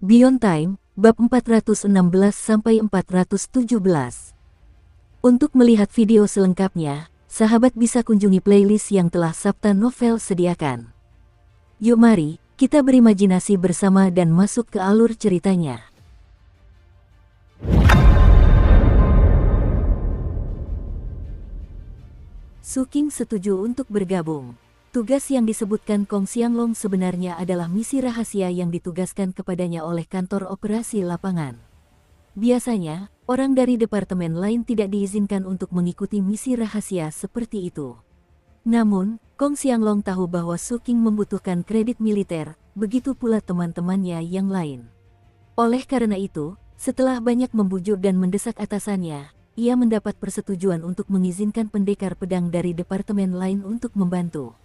Beyond Time, bab 416-417. Untuk melihat video selengkapnya, sahabat bisa kunjungi playlist yang telah Sabta Novel sediakan. Yuk mari, kita berimajinasi bersama dan masuk ke alur ceritanya. Suking setuju untuk bergabung. Tugas yang disebutkan Kong Xianglong sebenarnya adalah misi rahasia yang ditugaskan kepadanya oleh kantor operasi lapangan. Biasanya, orang dari departemen lain tidak diizinkan untuk mengikuti misi rahasia seperti itu. Namun, Kong Xianglong tahu bahwa Suking membutuhkan kredit militer, begitu pula teman-temannya yang lain. Oleh karena itu, setelah banyak membujuk dan mendesak atasannya, ia mendapat persetujuan untuk mengizinkan pendekar pedang dari departemen lain untuk membantu.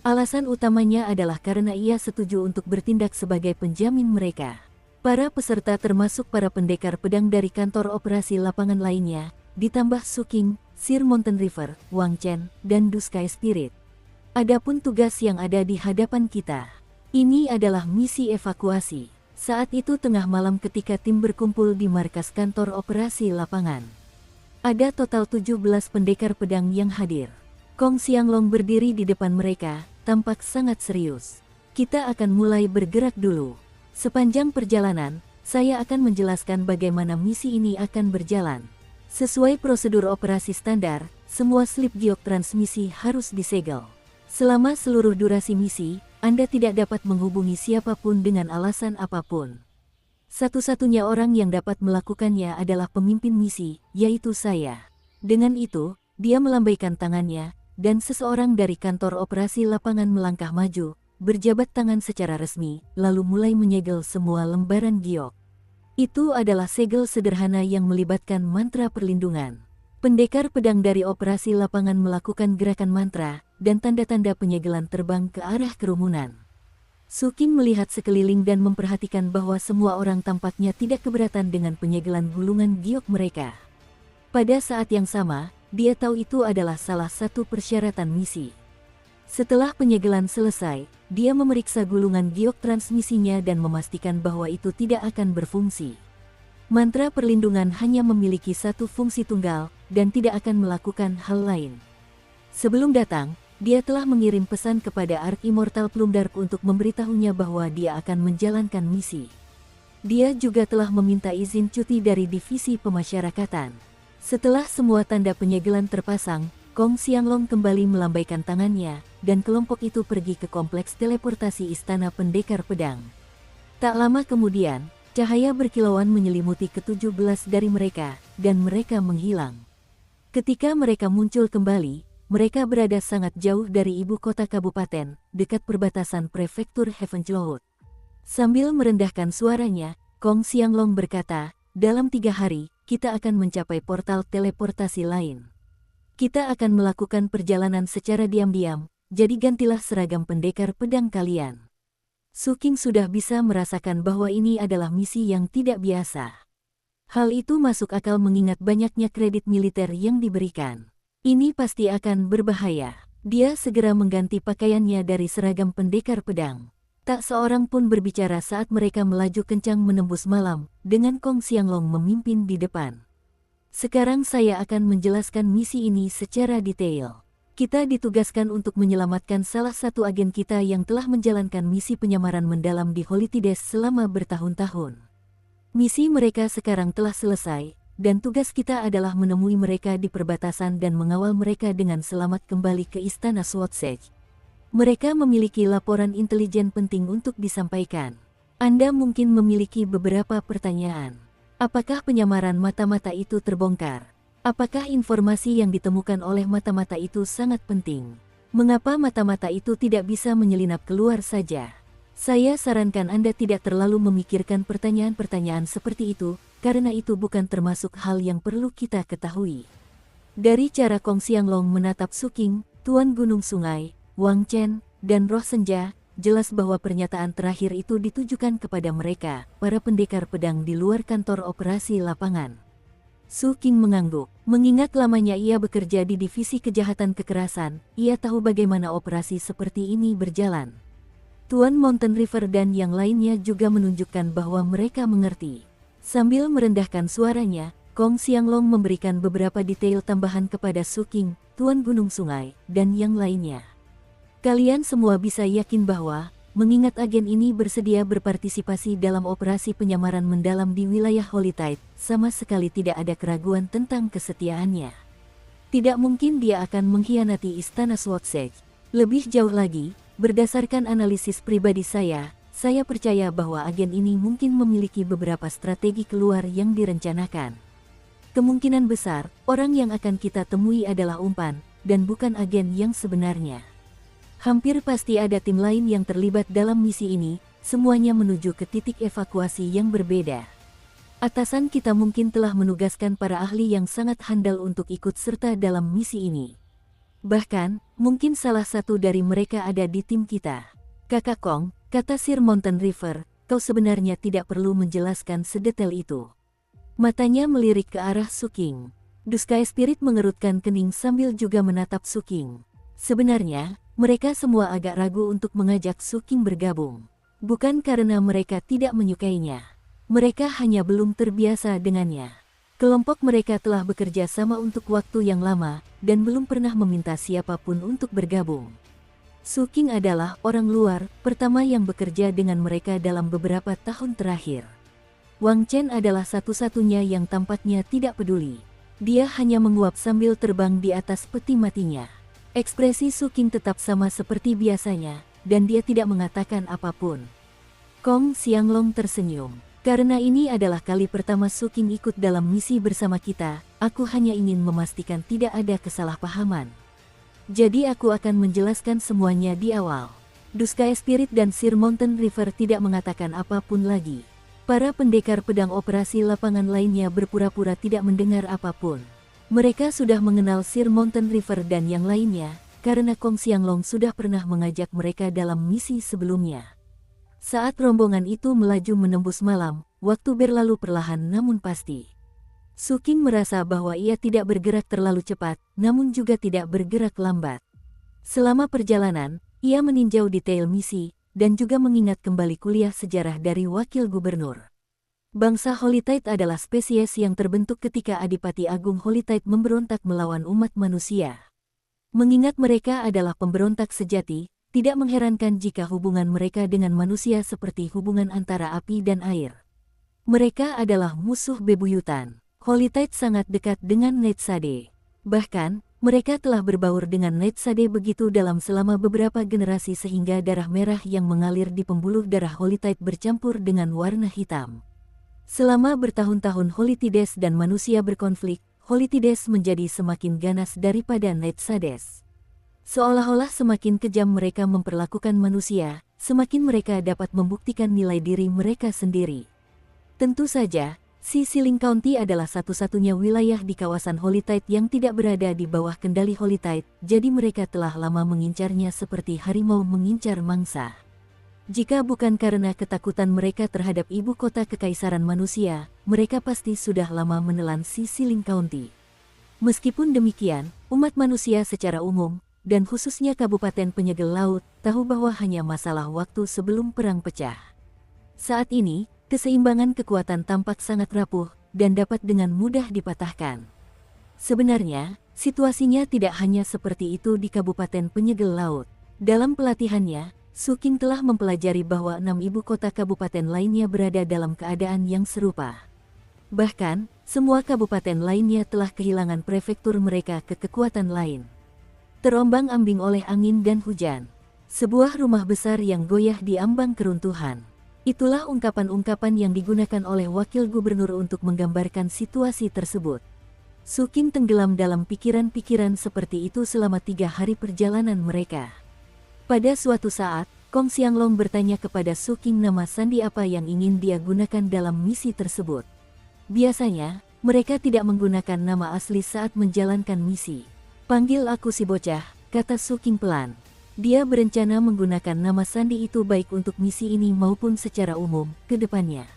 Alasan utamanya adalah karena ia setuju untuk bertindak sebagai penjamin mereka. Para peserta termasuk para pendekar pedang dari kantor operasi lapangan lainnya, ditambah Suking, Sir Mountain River, Wang Chen, dan Dusky Spirit. Adapun tugas yang ada di hadapan kita, ini adalah misi evakuasi. Saat itu tengah malam ketika tim berkumpul di markas kantor operasi lapangan. Ada total 17 pendekar pedang yang hadir. Kong Xianglong berdiri di depan mereka, tampak sangat serius. Kita akan mulai bergerak dulu. Sepanjang perjalanan, saya akan menjelaskan bagaimana misi ini akan berjalan. Sesuai prosedur operasi standar, semua slip giok transmisi harus disegel. Selama seluruh durasi misi, Anda tidak dapat menghubungi siapapun dengan alasan apapun. Satu-satunya orang yang dapat melakukannya adalah pemimpin misi, yaitu saya. Dengan itu, dia melambaikan tangannya, dan seseorang dari kantor operasi lapangan melangkah maju, berjabat tangan secara resmi, lalu mulai menyegel semua lembaran giok. Itu adalah segel sederhana yang melibatkan mantra perlindungan. Pendekar pedang dari operasi lapangan melakukan gerakan mantra, dan tanda-tanda penyegelan terbang ke arah kerumunan. Suking melihat sekeliling dan memperhatikan bahwa semua orang tampaknya tidak keberatan dengan penyegelan gulungan giok mereka. Pada saat yang sama, dia tahu itu adalah salah satu persyaratan misi. Setelah penyegelan selesai, dia memeriksa gulungan giok transmisinya dan memastikan bahwa itu tidak akan berfungsi. Mantra perlindungan hanya memiliki satu fungsi tunggal, dan tidak akan melakukan hal lain. Sebelum datang, dia telah mengirim pesan kepada Ark Immortal Plumdark untuk memberitahunya bahwa dia akan menjalankan misi. Dia juga telah meminta izin cuti dari divisi pemasyarakatan. Setelah semua tanda penyegelan terpasang, Kong Xianglong kembali melambaikan tangannya, dan kelompok itu pergi ke kompleks teleportasi Istana Pendekar Pedang. Tak lama kemudian, cahaya berkilauan menyelimuti ke-17 dari mereka, dan mereka menghilang. Ketika mereka muncul kembali, mereka berada sangat jauh dari ibu kota kabupaten, dekat perbatasan prefektur Heaven'sloot. Sambil merendahkan suaranya, Kong Xianglong berkata, "Dalam 3 hari, kita akan mencapai portal teleportasi lain. Kita akan melakukan perjalanan secara diam-diam, jadi gantilah seragam pendekar pedang kalian." Suking sudah bisa merasakan bahwa ini adalah misi yang tidak biasa. Hal itu masuk akal mengingat banyaknya kredit militer yang diberikan. Ini pasti akan berbahaya. Dia segera mengganti pakaiannya dari seragam pendekar pedang. Tak seorang pun berbicara saat mereka melaju kencang menembus malam, dengan Kong Xianglong memimpin di depan. Sekarang saya akan menjelaskan misi ini secara detail. Kita ditugaskan untuk menyelamatkan salah satu agen kita yang telah menjalankan misi penyamaran mendalam di Holytides selama bertahun-tahun. Misi mereka sekarang telah selesai, dan tugas kita adalah menemui mereka di perbatasan dan mengawal mereka dengan selamat kembali ke Istana Swordsage. Mereka memiliki laporan intelijen penting untuk disampaikan. Anda mungkin memiliki beberapa pertanyaan. Apakah penyamaran mata-mata itu terbongkar? Apakah informasi yang ditemukan oleh mata-mata itu sangat penting? Mengapa mata-mata itu tidak bisa menyelinap keluar saja? Saya sarankan Anda tidak terlalu memikirkan pertanyaan-pertanyaan seperti itu, karena itu bukan termasuk hal yang perlu kita ketahui. Dari cara Kong Xianglong menatap Suking, Tuan Gunung Sungai, Wang Chen, dan Roh Senja, jelas bahwa pernyataan terakhir itu ditujukan kepada mereka, para pendekar pedang di luar kantor operasi lapangan. Suking mengangguk. Mengingat lamanya ia bekerja di divisi kejahatan kekerasan, ia tahu bagaimana operasi seperti ini berjalan. Tuan Mountain River dan yang lainnya juga menunjukkan bahwa mereka mengerti. Sambil merendahkan suaranya, Kong Xianglong memberikan beberapa detail tambahan kepada Su Qing, Tuan Gunung Sungai, dan yang lainnya. Kalian semua bisa yakin bahwa, mengingat agen ini bersedia berpartisipasi dalam operasi penyamaran mendalam di wilayah Holytide, sama sekali tidak ada keraguan tentang kesetiaannya. Tidak mungkin dia akan mengkhianati Istana Swordsage. Lebih jauh lagi, berdasarkan analisis pribadi saya percaya bahwa agen ini mungkin memiliki beberapa strategi keluar yang direncanakan. Kemungkinan besar, orang yang akan kita temui adalah umpan, dan bukan agen yang sebenarnya. Hampir pasti ada tim lain yang terlibat dalam misi ini, semuanya menuju ke titik evakuasi yang berbeda. Atasan kita mungkin telah menugaskan para ahli yang sangat handal untuk ikut serta dalam misi ini. Bahkan, mungkin salah satu dari mereka ada di tim kita. Kakak Kong, kata Sir Mountain River, kau sebenarnya tidak perlu menjelaskan sedetail itu. Matanya melirik ke arah Su Qing. Duskai Spirit mengerutkan kening sambil juga menatap Su Qing. Sebenarnya, mereka semua agak ragu untuk mengajak Su Qing bergabung. Bukan karena mereka tidak menyukainya. Mereka hanya belum terbiasa dengannya. Kelompok mereka telah bekerja sama untuk waktu yang lama, dan belum pernah meminta siapapun untuk bergabung. Su Qing adalah orang luar pertama yang bekerja dengan mereka dalam beberapa tahun terakhir. Wang Chen adalah satu-satunya yang tampaknya tidak peduli. Dia hanya menguap sambil terbang di atas peti matinya. Ekspresi Su Qing tetap sama seperti biasanya, dan dia tidak mengatakan apapun. Kong Xianglong tersenyum. Karena ini adalah kali pertama Su Qing ikut dalam misi bersama kita, aku hanya ingin memastikan tidak ada kesalahpahaman. Jadi aku akan menjelaskan semuanya di awal. Duskai Spirit dan Sir Mountain River tidak mengatakan apapun lagi. Para pendekar pedang operasi lapangan lainnya berpura-pura tidak mendengar apapun. Mereka sudah mengenal Sir Mountain River dan yang lainnya, karena Kong Xianglong sudah pernah mengajak mereka dalam misi sebelumnya. Saat rombongan itu melaju menembus malam, waktu berlalu perlahan namun pasti. Su Qing merasa bahwa ia tidak bergerak terlalu cepat, namun juga tidak bergerak lambat. Selama perjalanan, ia meninjau detail misi, dan juga mengingat kembali kuliah sejarah dari wakil gubernur. Bangsa Holytide adalah spesies yang terbentuk ketika Adipati Agung Holytide memberontak melawan umat manusia. Mengingat mereka adalah pemberontak sejati, tidak mengherankan jika hubungan mereka dengan manusia seperti hubungan antara api dan air. Mereka adalah musuh bebuyutan. Holytide sangat dekat dengan Netsade. Bahkan, mereka telah berbaur dengan Netsade begitu dalam selama beberapa generasi sehingga darah merah yang mengalir di pembuluh darah Holytide bercampur dengan warna hitam. Selama bertahun-tahun Holytides dan manusia berkonflik, Holytides menjadi semakin ganas daripada Netsades. Seolah-olah semakin kejam mereka memperlakukan manusia, semakin mereka dapat membuktikan nilai diri mereka sendiri. Tentu saja, Siling County adalah satu-satunya wilayah di kawasan Holytide yang tidak berada di bawah kendali Holytide, jadi mereka telah lama mengincarnya seperti harimau mengincar mangsa. Jika bukan karena ketakutan mereka terhadap ibu kota kekaisaran manusia, mereka pasti sudah lama menelan Siling County. Meskipun demikian, umat manusia secara umum, dan khususnya Kabupaten Penyegel Laut, tahu bahwa hanya masalah waktu sebelum perang pecah. Saat ini, keseimbangan kekuatan tampak sangat rapuh, dan dapat dengan mudah dipatahkan. Sebenarnya, situasinya tidak hanya seperti itu di Kabupaten Penyegel Laut. Dalam pelatihannya, Su Qing telah mempelajari bahwa 6 ibu kota kabupaten lainnya berada dalam keadaan yang serupa. Bahkan, semua kabupaten lainnya telah kehilangan prefektur mereka ke kekuatan lain. Terombang-ambing oleh angin dan hujan. Sebuah rumah besar yang goyah di ambang keruntuhan. Itulah ungkapan-ungkapan yang digunakan oleh wakil gubernur untuk menggambarkan situasi tersebut. Su Qing tenggelam dalam pikiran-pikiran seperti itu selama 3 hari perjalanan mereka. Pada suatu saat, Kong Xianglong bertanya kepada Su Qing nama sandi apa yang ingin dia gunakan dalam misi tersebut. Biasanya, mereka tidak menggunakan nama asli saat menjalankan misi. Panggil aku si bocah, kata Su Qing pelan. Dia berencana menggunakan nama sandi itu baik untuk misi ini maupun secara umum, ke depannya.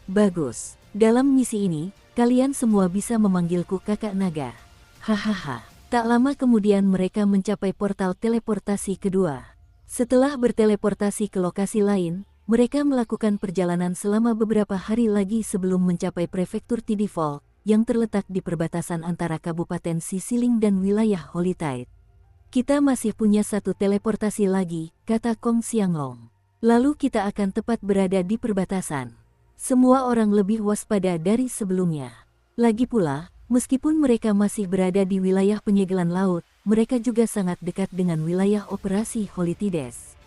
Bagus, dalam misi ini, kalian semua bisa memanggilku kakak naga. Hahaha. Tak lama kemudian mereka mencapai portal teleportasi kedua. Setelah berteleportasi ke lokasi lain, mereka melakukan perjalanan selama beberapa hari lagi sebelum mencapai prefektur Tidifol, yang terletak di perbatasan antara Kabupaten Sisiling dan wilayah Holytide. Kita masih punya satu teleportasi lagi, kata Kong Xianglong. Lalu kita akan tepat berada di perbatasan. Semua orang lebih waspada dari sebelumnya. Lagi pula, meskipun mereka masih berada di wilayah penyegelan laut, mereka juga sangat dekat dengan wilayah operasi Holytides.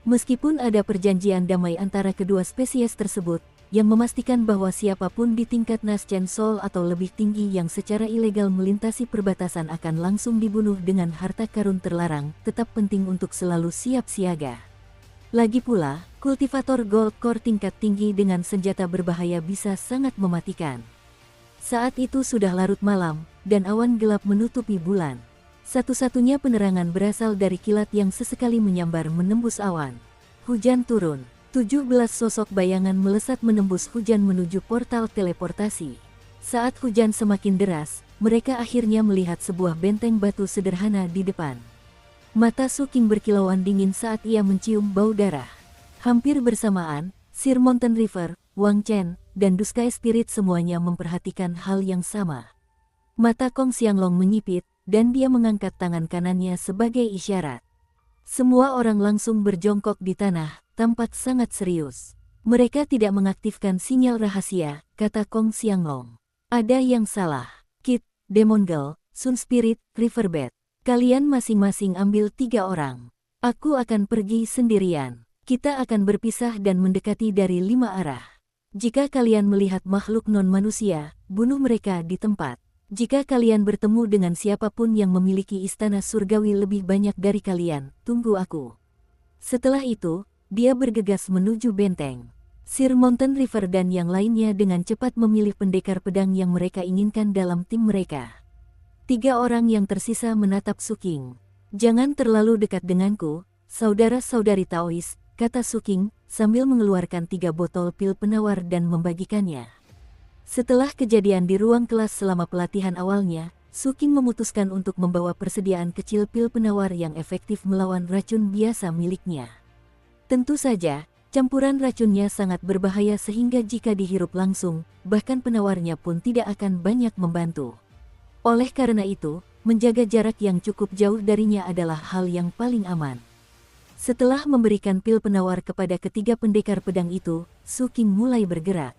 Meskipun ada perjanjian damai antara kedua spesies tersebut, yang memastikan bahwa siapapun di tingkat Naschen Sol atau lebih tinggi yang secara ilegal melintasi perbatasan akan langsung dibunuh dengan harta karun terlarang, tetap penting untuk selalu siap siaga. Lagi pula, kultivator Gold Core tingkat tinggi dengan senjata berbahaya bisa sangat mematikan. Saat itu sudah larut malam, dan awan gelap menutupi bulan. Satu-satunya penerangan berasal dari kilat yang sesekali menyambar menembus awan. Hujan turun. 17 sosok bayangan melesat menembus hujan menuju portal teleportasi. Saat hujan semakin deras, mereka akhirnya melihat sebuah benteng batu sederhana di depan. Mata Su King berkilauan dingin saat ia mencium bau darah. Hampir bersamaan, Sir Mountain River, Wang Chen, dan Dusky Spirit semuanya memperhatikan hal yang sama. Mata Kong Xianglong menyipit, dan dia mengangkat tangan kanannya sebagai isyarat. Semua orang langsung berjongkok di tanah, tampak sangat serius. Mereka tidak mengaktifkan sinyal rahasia, kata Kong Xianglong. Ada yang salah. Kid, Demon Girl, Sun Spirit, Riverbed. Kalian masing-masing ambil 3 orang. Aku akan pergi sendirian. Kita akan berpisah dan mendekati dari 5 arah. Jika kalian melihat makhluk non-manusia, bunuh mereka di tempat. Jika kalian bertemu dengan siapapun yang memiliki istana surgawi lebih banyak dari kalian, tunggu aku. Setelah itu, dia bergegas menuju benteng. Sir Mountain River dan yang lainnya dengan cepat memilih pendekar pedang yang mereka inginkan dalam tim mereka. 3 orang yang tersisa menatap Su King. Jangan terlalu dekat denganku, saudara-saudari Taois, kata Su King, sambil mengeluarkan 3 botol pil penawar dan membagikannya. Setelah kejadian di ruang kelas selama pelatihan awalnya, Su King memutuskan untuk membawa persediaan kecil pil penawar yang efektif melawan racun biasa miliknya. Tentu saja, campuran racunnya sangat berbahaya sehingga jika dihirup langsung, bahkan penawarnya pun tidak akan banyak membantu. Oleh karena itu, menjaga jarak yang cukup jauh darinya adalah hal yang paling aman. Setelah memberikan pil penawar kepada ketiga pendekar pedang itu, Su King mulai bergerak.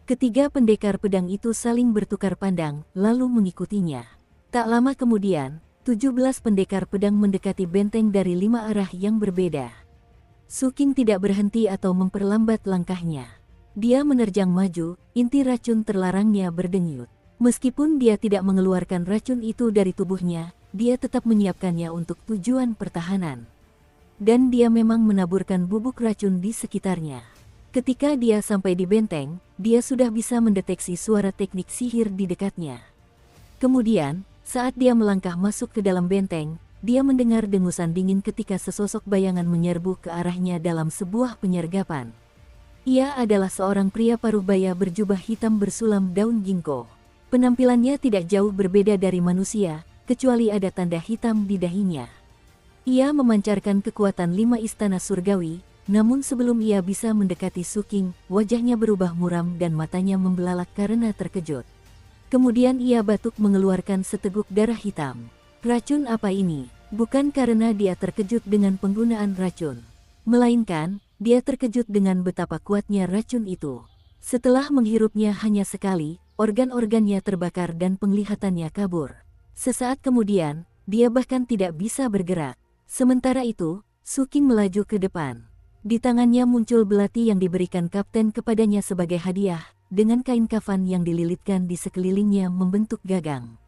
Ketiga pendekar pedang itu saling bertukar pandang, lalu mengikutinya. Tak lama kemudian, 17 pendekar pedang mendekati benteng dari 5 arah yang berbeda. Su King tidak berhenti atau memperlambat langkahnya. Dia menerjang maju, inti racun terlarangnya berdenyut. Meskipun dia tidak mengeluarkan racun itu dari tubuhnya, dia tetap menyiapkannya untuk tujuan pertahanan. Dan dia memang menaburkan bubuk racun di sekitarnya. Ketika dia sampai di benteng, dia sudah bisa mendeteksi suara teknik sihir di dekatnya. Kemudian, saat dia melangkah masuk ke dalam benteng, dia mendengar dengusan dingin ketika sesosok bayangan menyerbu ke arahnya dalam sebuah penyergapan. Ia adalah seorang pria paruh baya berjubah hitam bersulam daun ginkgo. Penampilannya tidak jauh berbeda dari manusia, kecuali ada tanda hitam di dahinya. Ia memancarkan kekuatan 5 istana surgawi, namun sebelum ia bisa mendekati Su King, wajahnya berubah muram dan matanya membelalak karena terkejut. Kemudian ia batuk mengeluarkan seteguk darah hitam. Racun apa ini? Bukan karena dia terkejut dengan penggunaan racun, melainkan dia terkejut dengan betapa kuatnya racun itu. Setelah menghirupnya hanya sekali, organ-organnya terbakar dan penglihatannya kabur. Sesaat kemudian, dia bahkan tidak bisa bergerak. Sementara itu, Su King melaju ke depan. Di tangannya muncul belati yang diberikan kapten kepadanya sebagai hadiah, dengan kain kafan yang dililitkan di sekelilingnya membentuk gagang.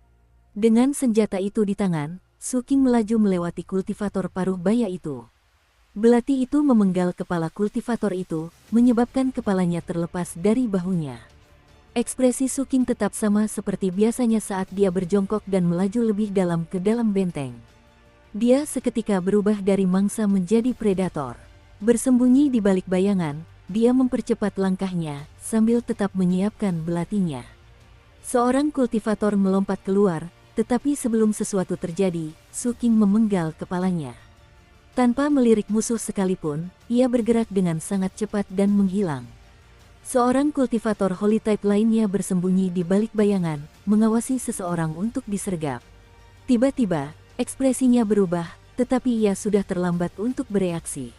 Dengan senjata itu di tangan, Su King melaju melewati kultivator paruh baya itu. Belati itu memenggal kepala kultivator itu, menyebabkan kepalanya terlepas dari bahunya. Ekspresi Su King tetap sama seperti biasanya saat dia berjongkok dan melaju lebih dalam ke dalam benteng. Dia seketika berubah dari mangsa menjadi predator. Bersembunyi di balik bayangan, dia mempercepat langkahnya, sambil tetap menyiapkan belatinya. Seorang kultivator melompat keluar, tetapi sebelum sesuatu terjadi, Su King memenggal kepalanya. Tanpa melirik musuh sekalipun, ia bergerak dengan sangat cepat dan menghilang. Seorang kultivator Holy Type lainnya bersembunyi di balik bayangan, mengawasi seseorang untuk disergap. Tiba-tiba, ekspresinya berubah, tetapi ia sudah terlambat untuk bereaksi.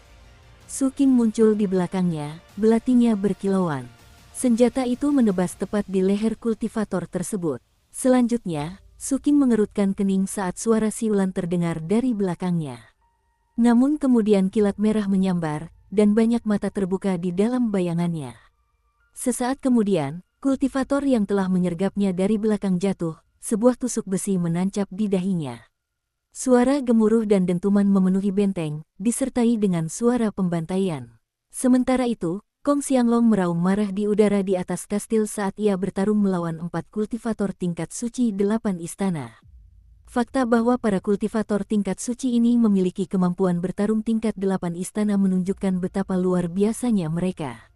Su Qing muncul di belakangnya, belatinya berkilauan. Senjata itu menebas tepat di leher kultivator tersebut. Selanjutnya, Su Qing mengerutkan kening saat suara siulan terdengar dari belakangnya. Namun kemudian kilat merah menyambar, dan banyak mata terbuka di dalam bayangannya. Sesaat kemudian, kultivator yang telah menyergapnya dari belakang jatuh, sebuah tusuk besi menancap di dahinya. Suara gemuruh dan dentuman memenuhi benteng, disertai dengan suara pembantaian. Sementara itu, Kong Xianglong meraung marah di udara di atas kastil saat ia bertarung melawan 4 kultivator tingkat suci 8 istana. Fakta bahwa para kultivator tingkat suci ini memiliki kemampuan bertarung tingkat 8 istana menunjukkan betapa luar biasanya mereka.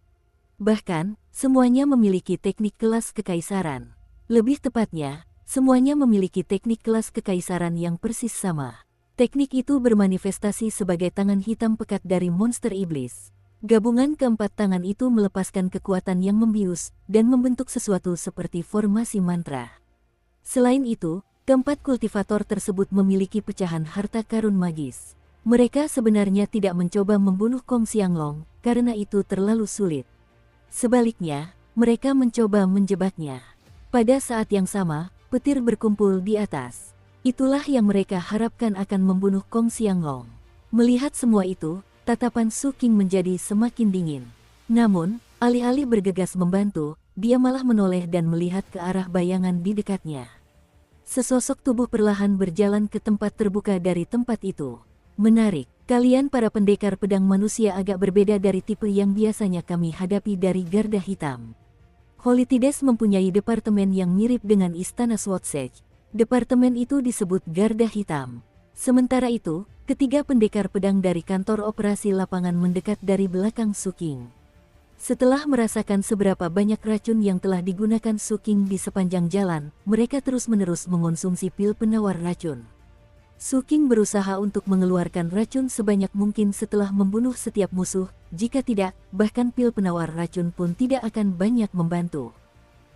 Bahkan, semuanya memiliki teknik kelas kekaisaran. Lebih tepatnya, semuanya memiliki teknik kelas kekaisaran yang persis sama. Teknik itu bermanifestasi sebagai tangan hitam pekat dari monster iblis. Gabungan keempat tangan itu melepaskan kekuatan yang membius dan membentuk sesuatu seperti formasi mantra. Selain itu, keempat kultivator tersebut memiliki pecahan harta karun magis. Mereka sebenarnya tidak mencoba membunuh Kong Xianglong, karena itu terlalu sulit. Sebaliknya, mereka mencoba menjebaknya. Pada saat yang sama, petir berkumpul di atas. Itulah yang mereka harapkan akan membunuh Kong Xianglong. Melihat semua itu, tatapan Su Qing menjadi semakin dingin. Namun, alih-alih bergegas membantu, dia malah menoleh dan melihat ke arah bayangan di dekatnya. Sesosok tubuh perlahan berjalan ke tempat terbuka dari tempat itu. Menarik, kalian para pendekar pedang manusia agak berbeda dari tipe yang biasanya kami hadapi dari Garda Hitam. Holytides mempunyai departemen yang mirip dengan Istana Swordsage. Departemen itu disebut Garda Hitam. Sementara itu, ketiga pendekar pedang dari kantor operasi lapangan mendekat dari belakang Su Qing. Setelah merasakan seberapa banyak racun yang telah digunakan Su Qing di sepanjang jalan, mereka terus-menerus mengonsumsi pil penawar racun. Su Qing berusaha untuk mengeluarkan racun sebanyak mungkin setelah membunuh setiap musuh, jika tidak, bahkan pil penawar racun pun tidak akan banyak membantu.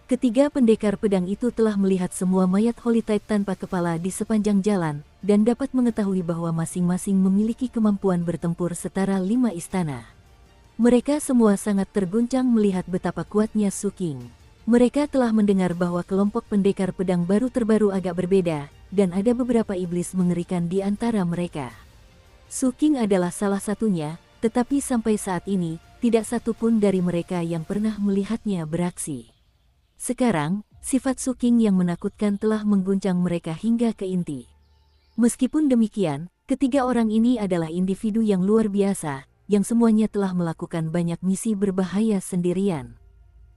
Ketiga pendekar pedang itu telah melihat semua mayat Holy Type tanpa kepala di sepanjang jalan, dan dapat mengetahui bahwa masing-masing memiliki kemampuan bertempur setara 5 istana. Mereka semua sangat terguncang melihat betapa kuatnya Su Qing. Mereka telah mendengar bahwa kelompok pendekar pedang terbaru agak berbeda, dan ada beberapa iblis mengerikan di antara mereka. Su Qing adalah salah satunya, tetapi sampai saat ini, tidak satu pun dari mereka yang pernah melihatnya beraksi. Sekarang, sifat Su Qing yang menakutkan telah mengguncang mereka hingga ke inti. Meskipun demikian, ketiga orang ini adalah individu yang luar biasa, yang semuanya telah melakukan banyak misi berbahaya sendirian.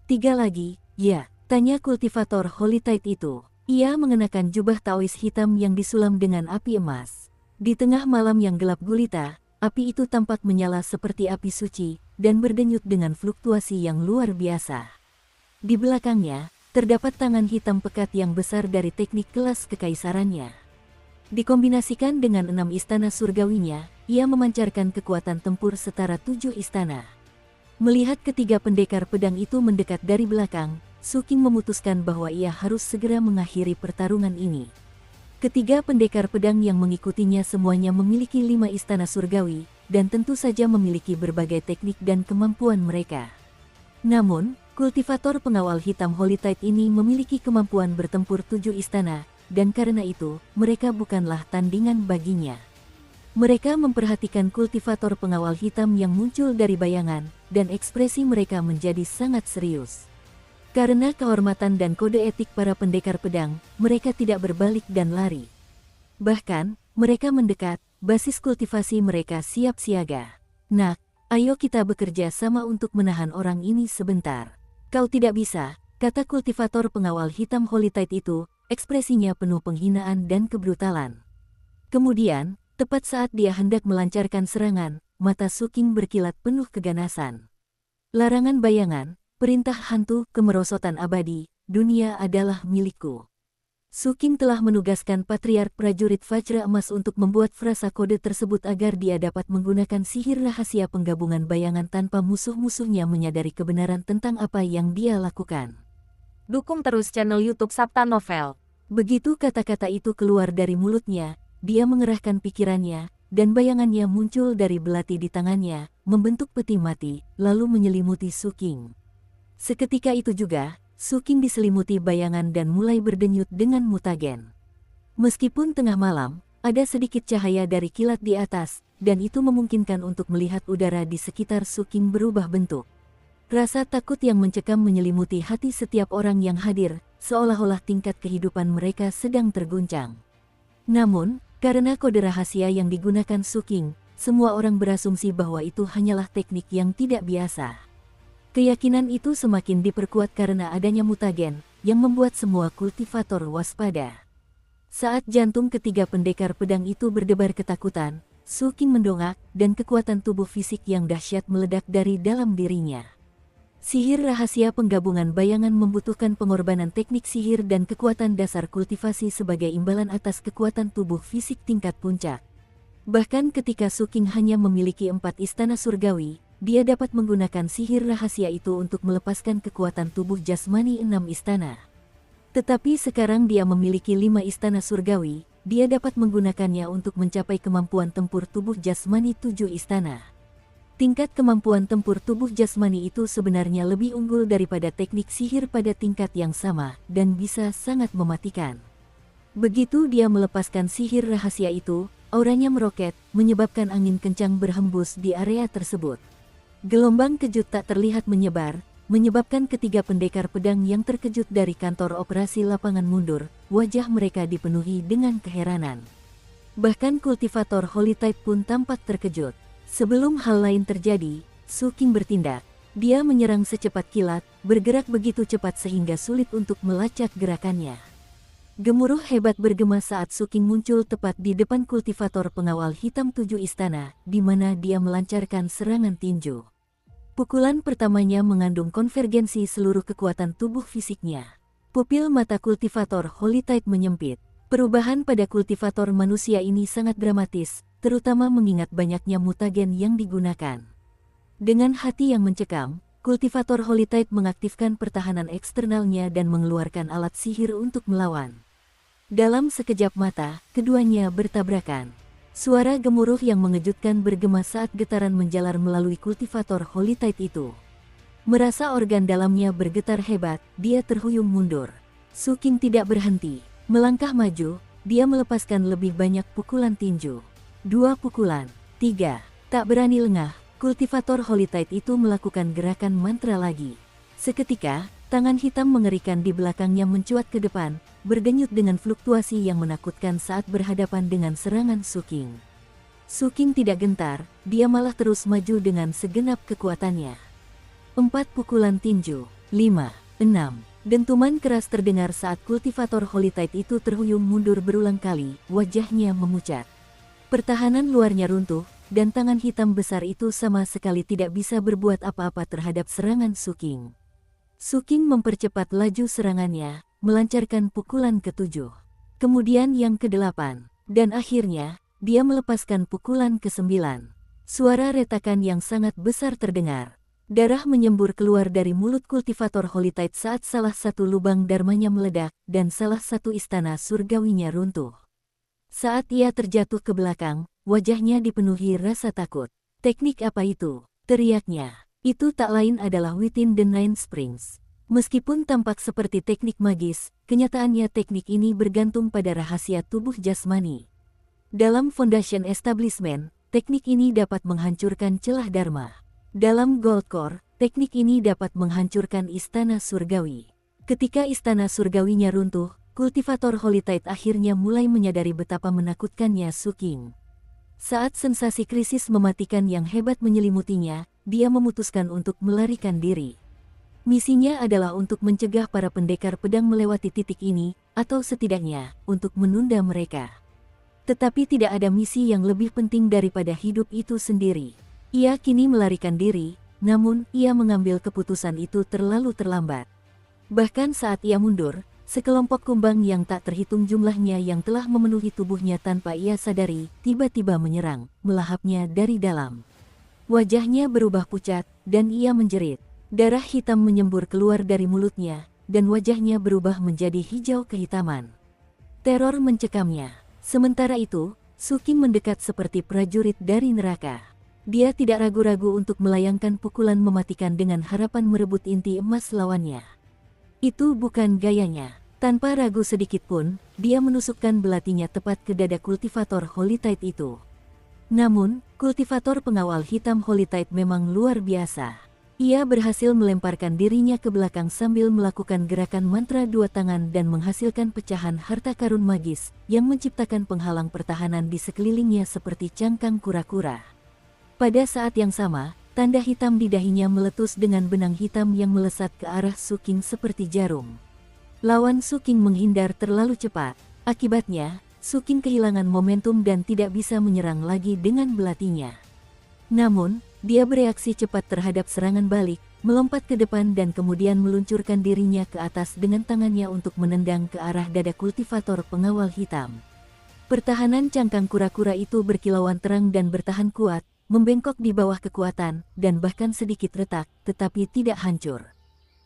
3 lagi, ya, tanya kultivator Holy Tide itu. Ia mengenakan jubah Taois hitam yang disulam dengan api emas. Di tengah malam yang gelap gulita, api itu tampak menyala seperti api suci, dan berdenyut dengan fluktuasi yang luar biasa. Di belakangnya, terdapat tangan hitam pekat yang besar dari teknik kelas kekaisarannya. Dikombinasikan dengan 6 istana surgawinya, ia memancarkan kekuatan tempur setara 7 istana. Melihat ketiga pendekar pedang itu mendekat dari belakang, Su Qing memutuskan bahwa ia harus segera mengakhiri pertarungan ini. Ketiga pendekar pedang yang mengikutinya semuanya memiliki 5 istana surgawi, dan tentu saja memiliki berbagai teknik dan kemampuan mereka. Namun, kultivator pengawal hitam Holy Tide ini memiliki kemampuan bertempur 7 istana, dan karena itu, mereka bukanlah tandingan baginya. Mereka memperhatikan kultivator pengawal hitam yang muncul dari bayangan, dan ekspresi mereka menjadi sangat serius. Karena kehormatan dan kode etik para pendekar pedang, mereka tidak berbalik dan lari. Bahkan, mereka mendekat, basis kultivasi mereka siap siaga. Nak, ayo kita bekerja sama untuk menahan orang ini sebentar. Kau tidak bisa, kata kultivator pengawal hitam Holy Tide itu, ekspresinya penuh penghinaan dan kebrutalan. Kemudian, tepat saat dia hendak melancarkan serangan, mata Su Qing berkilat penuh keganasan. Larangan bayangan, perintah hantu, kemerosotan abadi, dunia adalah milikku. Su King telah menugaskan Patriark Prajurit Vajra Emas untuk membuat frasa kode tersebut agar dia dapat menggunakan sihir rahasia penggabungan bayangan tanpa musuh-musuhnya menyadari kebenaran tentang apa yang dia lakukan. Dukung terus channel YouTube Sabta Novel. Begitu kata-kata itu keluar dari mulutnya, dia mengerahkan pikirannya, dan bayangannya muncul dari belati di tangannya, membentuk peti mati, lalu menyelimuti Su King. Seketika itu juga, Su King diselimuti bayangan dan mulai berdenyut dengan mutagen. Meskipun tengah malam, ada sedikit cahaya dari kilat di atas, dan itu memungkinkan untuk melihat udara di sekitar Su King berubah bentuk. Rasa takut yang mencekam menyelimuti hati setiap orang yang hadir, seolah-olah tingkat kehidupan mereka sedang terguncang. Namun, karena kode rahasia yang digunakan Su King, semua orang berasumsi bahwa itu hanyalah teknik yang tidak biasa. Keyakinan itu semakin diperkuat karena adanya mutagen, yang membuat semua kultivator waspada. Saat jantung ketiga pendekar pedang itu berdebar ketakutan, Su King mendongak, dan kekuatan tubuh fisik yang dahsyat meledak dari dalam dirinya. Sihir rahasia penggabungan bayangan membutuhkan pengorbanan teknik sihir dan kekuatan dasar kultivasi sebagai imbalan atas kekuatan tubuh fisik tingkat puncak. Bahkan ketika Su King hanya memiliki 4 istana surgawi, dia dapat menggunakan sihir rahasia itu untuk melepaskan kekuatan tubuh jasmani 6 istana. Tetapi sekarang dia memiliki 5 istana surgawi, dia dapat menggunakannya untuk mencapai kemampuan tempur tubuh jasmani 7 istana. Tingkat kemampuan tempur tubuh jasmani itu sebenarnya lebih unggul daripada teknik sihir pada tingkat yang sama, dan bisa sangat mematikan. Begitu dia melepaskan sihir rahasia itu, auranya meroket, menyebabkan angin kencang berhembus di area tersebut. Gelombang kejut tak terlihat menyebar, menyebabkan ketiga pendekar pedang yang terkejut dari kantor operasi lapangan mundur, wajah mereka dipenuhi dengan keheranan. Bahkan kultivator Holy Tide pun tampak terkejut. Sebelum hal lain terjadi, Su King bertindak. Dia menyerang secepat kilat, bergerak begitu cepat sehingga sulit untuk melacak gerakannya. Gemuruh hebat bergema saat Su King muncul tepat di depan kultivator pengawal hitam 7 istana, di mana dia melancarkan serangan tinju. Pukulan pertamanya mengandung konvergensi seluruh kekuatan tubuh fisiknya. Pupil mata kultivator Holy Tide menyempit. Perubahan pada kultivator manusia ini sangat dramatis, terutama mengingat banyaknya mutagen yang digunakan. Dengan hati yang mencekam, kultivator Holy Tide mengaktifkan pertahanan eksternalnya dan mengeluarkan alat sihir untuk melawan. Dalam sekejap mata, keduanya bertabrakan. Suara gemuruh yang mengejutkan bergema saat getaran menjalar melalui kultivator Holy Tide itu. Merasa organ dalamnya bergetar hebat, dia terhuyung mundur. Su King tidak berhenti. Melangkah maju, dia melepaskan lebih banyak pukulan tinju. 2 pukulan, 3. Tak berani lengah, kultivator Holy Tide itu melakukan gerakan mantra lagi. Seketika, tangan hitam mengerikan di belakangnya mencuat ke depan, berdenyut dengan fluktuasi yang menakutkan saat berhadapan dengan serangan Su King. Su King tidak gentar, dia malah terus maju dengan segenap kekuatannya. 4 pukulan tinju, 5, 6. Dentuman keras terdengar saat kultivator Holy Tide itu terhuyung mundur berulang kali, wajahnya memucat. Pertahanan luarnya runtuh, dan tangan hitam besar itu sama sekali tidak bisa berbuat apa-apa terhadap serangan Su King. Su King mempercepat laju serangannya, melancarkan pukulan ke-7. Kemudian yang ke-8, dan akhirnya, dia melepaskan pukulan ke-9. Suara retakan yang sangat besar terdengar. Darah menyembur keluar dari mulut kultivator Holy Tide saat salah satu lubang dharmanya meledak, dan salah satu istana surgawinya runtuh. Saat ia terjatuh ke belakang, wajahnya dipenuhi rasa takut. "Teknik apa itu?" teriaknya. Itu tak lain adalah Within the Nine Springs. Meskipun tampak seperti teknik magis, kenyataannya teknik ini bergantung pada rahasia tubuh jasmani. Dalam Foundation Establishment, teknik ini dapat menghancurkan celah dharma. Dalam Gold Core, teknik ini dapat menghancurkan istana surgawi. Ketika istana surgawinya runtuh, kultivator Holy Tide akhirnya mulai menyadari betapa menakutkannya Su King. Saat sensasi krisis mematikan yang hebat menyelimutinya, dia memutuskan untuk melarikan diri. Misinya adalah untuk mencegah para pendekar pedang melewati titik ini, atau setidaknya, untuk menunda mereka. Tetapi tidak ada misi yang lebih penting daripada hidup itu sendiri. Ia kini melarikan diri, namun ia mengambil keputusan itu terlalu terlambat. Bahkan saat ia mundur, Sekelompok kumbang yang tak terhitung jumlahnya yang telah memenuhi tubuhnya tanpa ia sadari, tiba-tiba menyerang, melahapnya dari dalam. Wajahnya berubah pucat, dan ia menjerit. Darah hitam menyembur keluar dari mulutnya, dan wajahnya berubah menjadi hijau kehitaman. Teror mencekamnya. Sementara itu, Suking mendekat seperti prajurit dari neraka. Dia tidak ragu-ragu untuk melayangkan pukulan mematikan dengan harapan merebut inti emas lawannya. Itu bukan gayanya. Tanpa ragu sedikit pun, dia menusukkan belatinya tepat ke dada kultivator Holy Tide itu. Namun, kultivator pengawal hitam Holy Tide memang luar biasa. Ia berhasil melemparkan dirinya ke belakang sambil melakukan gerakan mantra dua tangan dan menghasilkan pecahan harta karun magis yang menciptakan penghalang pertahanan di sekelilingnya seperti cangkang kura-kura. Pada saat yang sama, tanda hitam di dahinya meletus dengan benang hitam yang melesat ke arah Suking seperti jarum. Lawan Suking menghindar terlalu cepat. Akibatnya, Suking kehilangan momentum dan tidak bisa menyerang lagi dengan belatinya. Namun, dia bereaksi cepat terhadap serangan balik, melompat ke depan dan kemudian meluncurkan dirinya ke atas dengan tangannya untuk menendang ke arah dada kultivator pengawal hitam. Pertahanan cangkang kura-kura itu berkilauan terang dan bertahan kuat, membengkok di bawah kekuatan, dan bahkan sedikit retak, tetapi tidak hancur.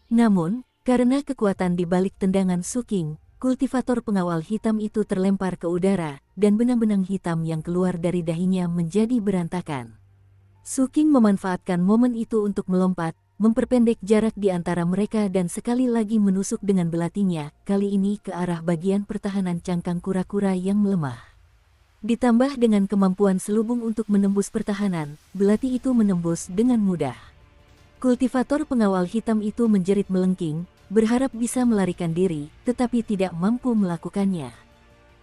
Namun, karena kekuatan di balik tendangan Suking, kultivator pengawal hitam itu terlempar ke udara, dan benang-benang hitam yang keluar dari dahinya menjadi berantakan. Suking memanfaatkan momen itu untuk melompat, memperpendek jarak di antara mereka dan sekali lagi menusuk dengan belatinya, kali ini ke arah bagian pertahanan cangkang kura-kura yang melemah. Ditambah dengan kemampuan selubung untuk menembus pertahanan, belati itu menembus dengan mudah. Kultivator pengawal hitam itu menjerit melengking, berharap bisa melarikan diri, tetapi tidak mampu melakukannya.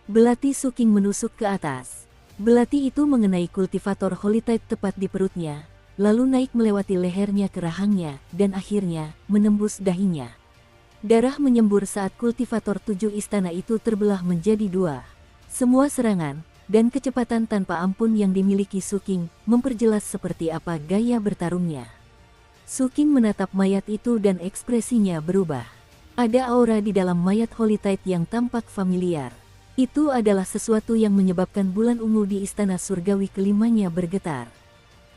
Belati Suking menusuk ke atas. Belati itu mengenai kultivator Holy Tide tepat di perutnya, lalu naik melewati lehernya ke rahangnya, dan akhirnya menembus dahinya. Darah menyembur saat kultivator 7 istana itu terbelah menjadi dua. Semua serangan dan kecepatan tanpa ampun yang dimiliki Suking memperjelas seperti apa gaya bertarungnya. Suking menatap mayat itu dan ekspresinya berubah. Ada aura di dalam mayat Holy Tide yang tampak familiar. Itu adalah sesuatu yang menyebabkan bulan ungu di istana surgawi kelimanya bergetar.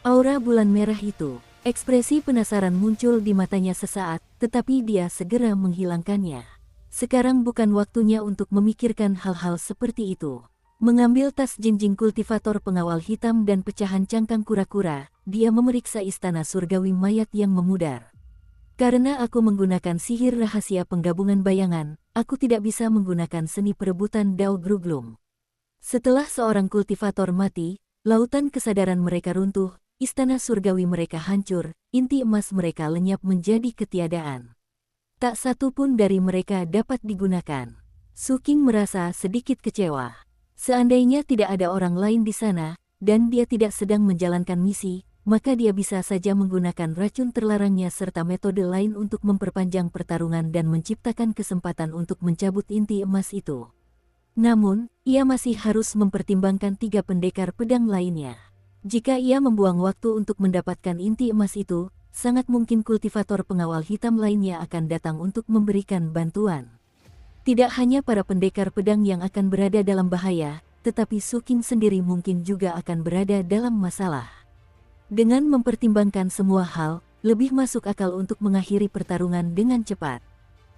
Aura bulan merah itu, ekspresi penasaran muncul di matanya sesaat, tetapi dia segera menghilangkannya. Sekarang bukan waktunya untuk memikirkan hal-hal seperti itu. Mengambil tas jinjing kultivator pengawal hitam dan pecahan cangkang kura-kura, dia memeriksa istana surgawi mayat yang memudar. Karena aku menggunakan sihir rahasia penggabungan bayangan, aku tidak bisa menggunakan seni perebutan Dao Gruglum. Setelah seorang kultivator mati, lautan kesadaran mereka runtuh, istana surgawi mereka hancur, inti emas mereka lenyap menjadi ketiadaan. Tak satu pun dari mereka dapat digunakan. Suking merasa sedikit kecewa. Seandainya tidak ada orang lain di sana, dan dia tidak sedang menjalankan misi, maka dia bisa saja menggunakan racun terlarangnya serta metode lain untuk memperpanjang pertarungan dan menciptakan kesempatan untuk mencabut inti emas itu. Namun, ia masih harus mempertimbangkan 3 pendekar pedang lainnya. Jika ia membuang waktu untuk mendapatkan inti emas itu, sangat mungkin kultivator pengawal hitam lainnya akan datang untuk memberikan bantuan. Tidak hanya para pendekar pedang yang akan berada dalam bahaya, tetapi Suking sendiri mungkin juga akan berada dalam masalah. Dengan mempertimbangkan semua hal, lebih masuk akal untuk mengakhiri pertarungan dengan cepat.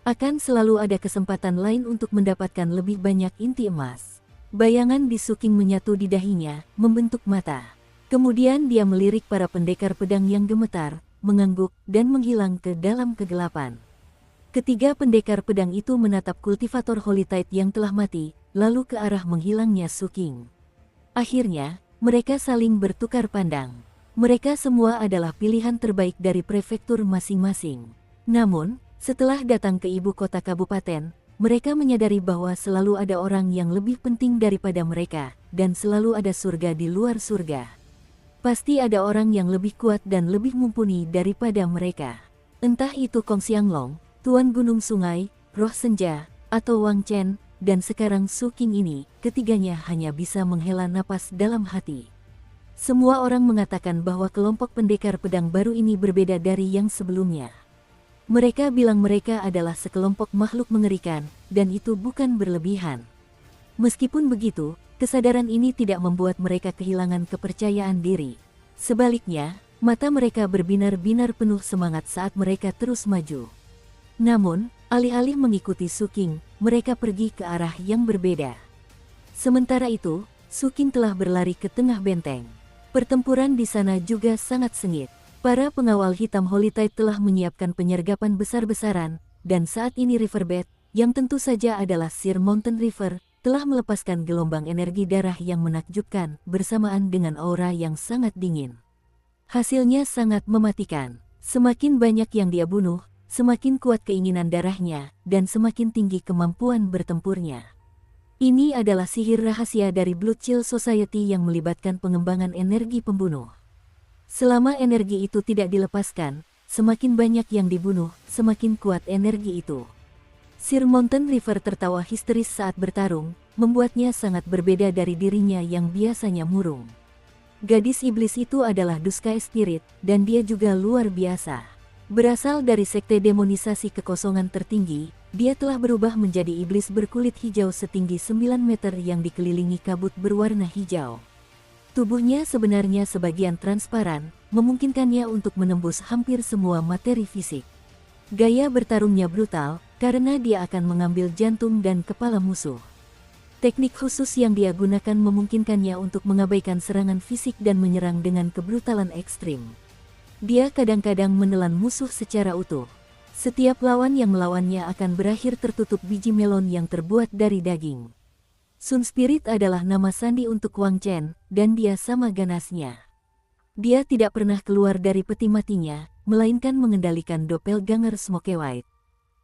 Akan selalu ada kesempatan lain untuk mendapatkan lebih banyak inti emas. Bayangan di Suking menyatu di dahinya, membentuk mata. Kemudian dia melirik para pendekar pedang yang gemetar, mengangguk, dan menghilang ke dalam kegelapan. Ketiga pendekar pedang itu menatap kultivator Holy Tide yang telah mati, lalu ke arah menghilangnya Suking. Akhirnya, mereka saling bertukar pandang. Mereka semua adalah pilihan terbaik dari prefektur masing-masing. Namun, setelah datang ke ibu kota kabupaten, mereka menyadari bahwa selalu ada orang yang lebih penting daripada mereka, dan selalu ada surga di luar surga. Pasti ada orang yang lebih kuat dan lebih mumpuni daripada mereka. Entah itu Kong Xianglong, Tuan Gunung Sungai, Roh Senja, atau Wang Chen, dan sekarang Suking ini, ketiganya hanya bisa menghela napas dalam hati. Semua orang mengatakan bahwa kelompok pendekar pedang baru ini berbeda dari yang sebelumnya. Mereka bilang mereka adalah sekelompok makhluk mengerikan, dan itu bukan berlebihan. Meskipun begitu, kesadaran ini tidak membuat mereka kehilangan kepercayaan diri. Sebaliknya, mata mereka berbinar-binar penuh semangat saat mereka terus maju. Namun, alih-alih mengikuti Su Qing, mereka pergi ke arah yang berbeda. Sementara itu, Su Qing telah berlari ke tengah benteng. Pertempuran di sana juga sangat sengit. Para pengawal hitam Holy Tide telah menyiapkan penyergapan besar-besaran, dan saat ini Riverbed, yang tentu saja adalah Sir Mountain River, telah melepaskan gelombang energi darah yang menakjubkan bersamaan dengan aura yang sangat dingin. Hasilnya sangat mematikan. Semakin banyak yang dia bunuh, semakin kuat keinginan darahnya, dan semakin tinggi kemampuan bertempurnya. Ini adalah sihir rahasia dari Blood Chill Society yang melibatkan pengembangan energi pembunuh. Selama energi itu tidak dilepaskan, semakin banyak yang dibunuh, semakin kuat energi itu. Sir Mountain River tertawa histeris saat bertarung, membuatnya sangat berbeda dari dirinya yang biasanya murung. Gadis iblis itu adalah Dusky Spirit, dan dia juga luar biasa. Berasal dari sekte demonisasi kekosongan tertinggi, dia telah berubah menjadi iblis berkulit hijau setinggi 9 meter yang dikelilingi kabut berwarna hijau. Tubuhnya sebenarnya sebagian transparan, memungkinkannya untuk menembus hampir semua materi fisik. Gaya bertarungnya brutal, karena dia akan mengambil jantung dan kepala musuh. Teknik khusus yang dia gunakan memungkinkannya untuk mengabaikan serangan fisik dan menyerang dengan kebrutalan ekstrim. Dia kadang-kadang menelan musuh secara utuh. Setiap lawan yang melawannya akan berakhir tertutup biji melon yang terbuat dari daging. Sun Spirit adalah nama sandi untuk Wang Chen, dan dia sama ganasnya. Dia tidak pernah keluar dari peti matinya, melainkan mengendalikan doppelganger Smoke White.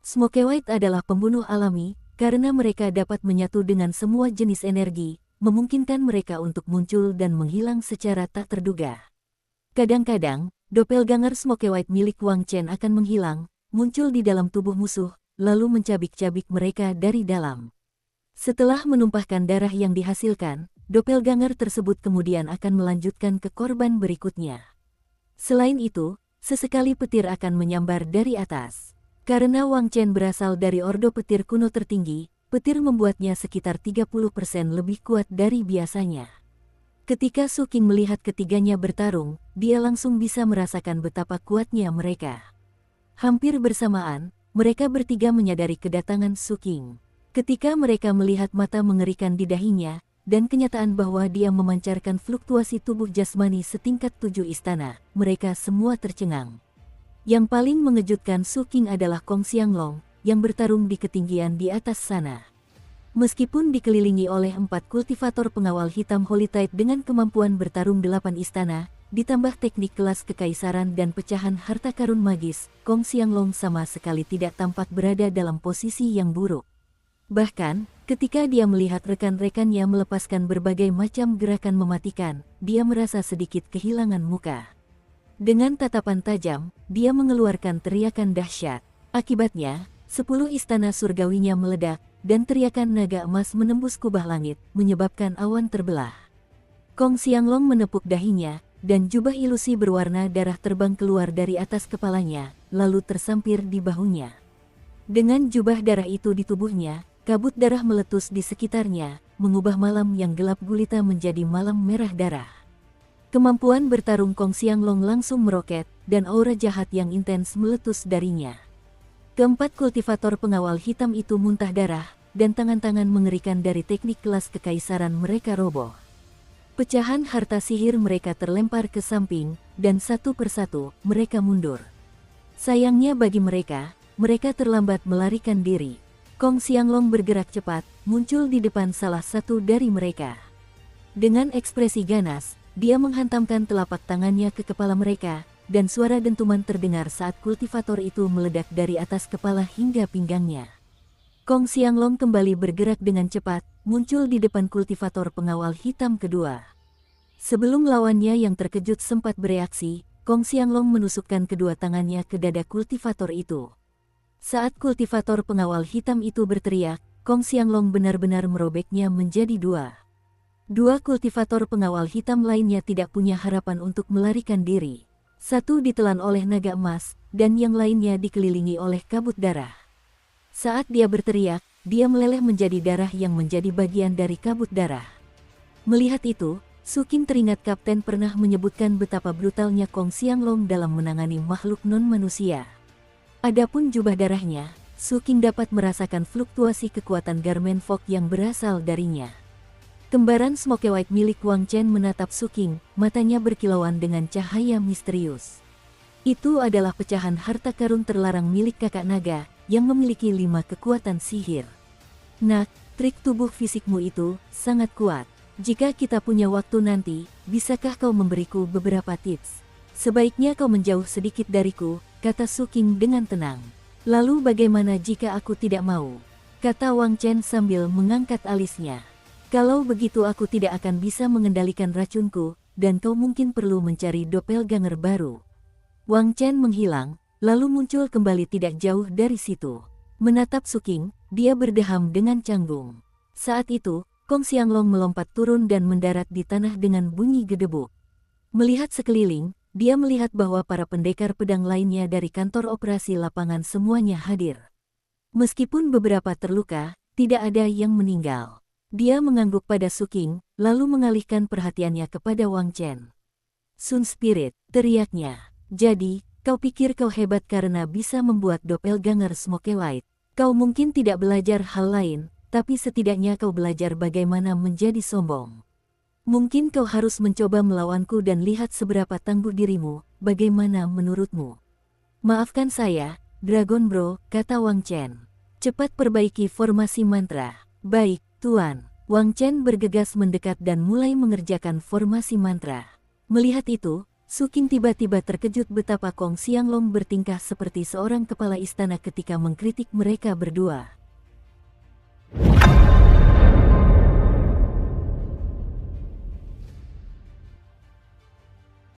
Smoke White adalah pembunuh alami, karena mereka dapat menyatu dengan semua jenis energi, memungkinkan mereka untuk muncul dan menghilang secara tak terduga. Kadang-kadang, doppelganger Smoke White milik Wang Chen akan menghilang, muncul di dalam tubuh musuh, lalu mencabik-cabik mereka dari dalam. Setelah menumpahkan darah yang dihasilkan, doppelganger tersebut kemudian akan melanjutkan ke korban berikutnya. Selain itu, sesekali petir akan menyambar dari atas. Karena Wang Chen berasal dari ordo petir kuno tertinggi, petir membuatnya sekitar 30% lebih kuat dari biasanya. Ketika Su Qing melihat ketiganya bertarung, dia langsung bisa merasakan betapa kuatnya mereka. Hampir bersamaan, mereka bertiga menyadari kedatangan Su Qing. Ketika mereka melihat mata mengerikan di dahinya, dan kenyataan bahwa dia memancarkan fluktuasi tubuh jasmani setingkat 7 istana, mereka semua tercengang. Yang paling mengejutkan Su Qing adalah Kong Xianglong, yang bertarung di ketinggian di atas sana. Meskipun dikelilingi oleh 4 kultivator pengawal hitam Holy Tide dengan kemampuan bertarung 8 istana, ditambah teknik kelas kekaisaran dan pecahan harta karun magis, Kong Xianglong sama sekali tidak tampak berada dalam posisi yang buruk. Bahkan, ketika dia melihat rekan-rekannya melepaskan berbagai macam gerakan mematikan, dia merasa sedikit kehilangan muka. Dengan tatapan tajam, dia mengeluarkan teriakan dahsyat. Akibatnya, 10 istana surgawinya meledak, dan teriakan naga emas menembus kubah langit, menyebabkan awan terbelah. Kong Xianglong menepuk dahinya, dan jubah ilusi berwarna darah terbang keluar dari atas kepalanya, lalu tersampir di bahunya. Dengan jubah darah itu di tubuhnya, kabut darah meletus di sekitarnya, mengubah malam yang gelap gulita menjadi malam merah darah. Kemampuan bertarung Kong Xianglong langsung meroket, dan aura jahat yang intens meletus darinya. Keempat kultivator pengawal hitam itu muntah darah, dan tangan-tangan mengerikan dari teknik kelas kekaisaran mereka roboh. Pecahan harta sihir mereka terlempar ke samping, dan satu persatu, mereka mundur. Sayangnya bagi mereka, mereka terlambat melarikan diri. Kong Xianglong bergerak cepat, muncul di depan salah satu dari mereka. Dengan ekspresi ganas, dia menghantamkan telapak tangannya ke kepala mereka, dan suara dentuman terdengar saat kultivator itu meledak dari atas kepala hingga pinggangnya. Kong Xianglong kembali bergerak dengan cepat, muncul di depan kultivator pengawal hitam kedua. Sebelum lawannya yang terkejut sempat bereaksi, Kong Xianglong menusukkan kedua tangannya ke dada kultivator itu. Saat kultivator pengawal hitam itu berteriak, Kong Xianglong benar-benar merobeknya menjadi dua. Dua kultivator pengawal hitam lainnya tidak punya harapan untuk melarikan diri. Satu ditelan oleh naga emas, dan yang lainnya dikelilingi oleh kabut darah. Saat dia berteriak, dia meleleh menjadi darah yang menjadi bagian dari kabut darah. Melihat itu, Su Qing teringat Kapten pernah menyebutkan betapa brutalnya Kong Xianglong dalam menangani makhluk non-manusia. Adapun jubah darahnya, Su Qing dapat merasakan fluktuasi kekuatan Garmen Fog yang berasal darinya. Kembaran Smoke White milik Wang Chen menatap Su Qing, matanya berkilauan dengan cahaya misterius. Itu adalah pecahan harta karun terlarang milik kakak naga, yang memiliki 5 kekuatan sihir. Nak, trik tubuh fisikmu itu sangat kuat. Jika kita punya waktu nanti, bisakah kau memberiku beberapa tips? Sebaiknya kau menjauh sedikit dariku, kata Su Qing dengan tenang. Lalu bagaimana jika aku tidak mau? Kata Wang Chen sambil mengangkat alisnya. Kalau begitu aku tidak akan bisa mengendalikan racunku, dan kau mungkin perlu mencari doppelganger baru. Wang Chen menghilang, lalu muncul kembali tidak jauh dari situ. Menatap Su Qing, dia berdeham dengan canggung. Saat itu, Kong Xianglong melompat turun dan mendarat di tanah dengan bunyi gedebuk. Melihat sekeliling, dia melihat bahwa para pendekar pedang lainnya dari kantor operasi lapangan semuanya hadir. Meskipun beberapa terluka, tidak ada yang meninggal. Dia mengangguk pada Su Qing, lalu mengalihkan perhatiannya kepada Wang Chen. Sun Spirit, teriaknya. Jadi, kau pikir kau hebat karena bisa membuat doppelganger Smoke White. Kau mungkin tidak belajar hal lain, tapi setidaknya kau belajar bagaimana menjadi sombong. Mungkin kau harus mencoba melawanku dan lihat seberapa tangguh dirimu, bagaimana menurutmu? Maafkan saya, Dragon Bro, kata Wang Chen. Cepat perbaiki formasi mantra. Baik, Tuan. Wang Chen bergegas mendekat dan mulai mengerjakan formasi mantra. Melihat itu, Su Qing tiba-tiba terkejut betapa Kong Xianglong bertingkah seperti seorang kepala istana ketika mengkritik mereka berdua.